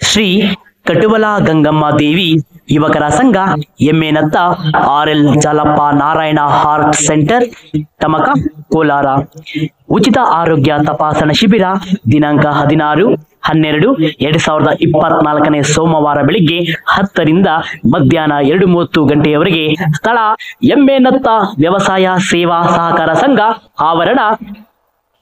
ಶ್ರೀ ಕಟುವಲ ಗಂಗಮ್ಮ ದೇವಿ ಯುವಕರ ಸಂಘ Emmenatta RL Jalappa Narayana heart centre Tamaka Kolar ಉಚಿತ ಆರೋಗ್ಯ ತಪಾಸಣಾ ಶಿಬಿರ ದಿನಾಂಕ 16/12/2024 ಸೋಮವಾರ ಬೆಳಿಗ್ಗೆ 10 ರಿಂದ ಮಧ್ಯಾಹ್ನ 2:30 ಗಂಟೆಯವರೆಗೆ ಸ್ಥಳ ಎಮ್ಮೆನತ್ತ ವ್ಯವಸಾಯ ಸೇವಾ ಸಹಕಾರ ಸಂಘ ಆವರಣ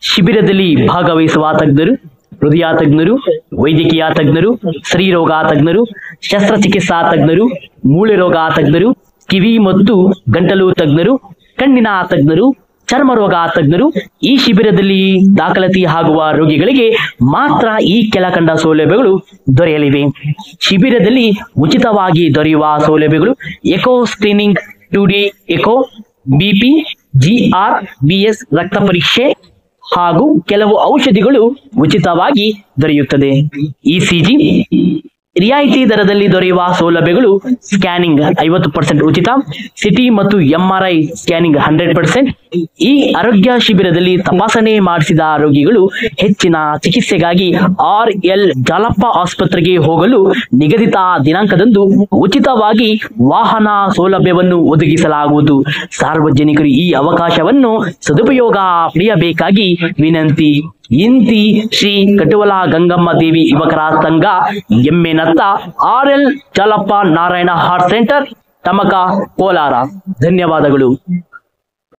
ಶಿಬಿರದಲ್ಲಿ ಭಾಗವಹಿಸುವ ತಜ್ಞರು ಹೃದಯ ತಜ್ಞರು ವೈದ್ಯಕೀಯ ತಜ್ಞರು ಸ್ತ್ರೀರೋಗ ತಜ್ಞರು ಶಸ್ತ್ರಚಿಕಿತ್ಸಾ ತಜ್ಞರು ಮೂಳೆ ರೋಗ ತಜ್ಞರು ಕಿವಿ ಮತ್ತು ಗಂಟಲು ತಜ್ಞರು ಕಣ್ಣಿನ ತಜ್ಞರು ಚರ್ಮ ರೋಗ ತಜ್ಞರು ಈ ಶಿಬಿರದಲ್ಲಿ ದಾಖಲಾತಿ ಆಗುವ ರೋಗಿಗಳಿಗೆ ಮಾತ್ರ ಈ ಕೆಳಕಂಡ ಸೌಲಭ್ಯಗಳು ದೊರೆಯಲಿವೆ. ಶಿಬಿರದಲ್ಲಿ ಉಚಿತವಾಗಿ ದೊರೆಯುವ ಸೌಲಭ್ಯಗಳು echo screening 2D echo BP GRBS ರಕ್ತ ಪರೀಕ್ಷೆ ಹಾಗೂ ಕೆಲವು ಔಷಧಿಗಳು ಉಚಿತವಾಗಿ ದೊರೆಯುತ್ತದೆ. ECG ರಿಯಾಯಿತಿ ದರದಲ್ಲಿ ದೊರೆಯುವ ಸೌಲಭ್ಯಗಳು ಸ್ಕ್ಯಾನಿಂಗ್ 50% ಉಚಿತ, ಸಿಟಿ ಮತ್ತು MRI ಸ್ಕ್ಯಾನಿಂಗ್ 100%. ಈ ಆರೋಗ್ಯ ಶಿಬಿರದಲ್ಲಿ ತಪಾಸಣೆ ಮಾಡಿಸಿದ ರೋಗಿಗಳು ಹೆಚ್ಚಿನ ಚಿಕಿತ್ಸೆಗಾಗಿ RL ಜಾಲಪ್ಪ ಆಸ್ಪತ್ರೆಗೆ ಹೋಗಲು ನಿಗದಿತ ದಿನಾಂಕದಂದು ಉಚಿತವಾಗಿ ವಾಹನ ಸೌಲಭ್ಯವನ್ನು ಒದಗಿಸಲಾಗುವುದು. ಸಾರ್ವಜನಿಕರು ಈ ಅವಕಾಶವನ್ನು ಸದುಪಯೋಗ ಪಡೆಯಬೇಕಾಗಿ ವಿನಂತಿ. ಇಂತಿ ಶ್ರೀ ಕಟುವಲ ಗಂಗಮ್ಮ ದೇವಿ ಯುವಕರ ಸಂಘ Emmenatta RL Jalappa Narayana heart centre Tamaka Kolar. ಧನ್ಯವಾದಗಳು.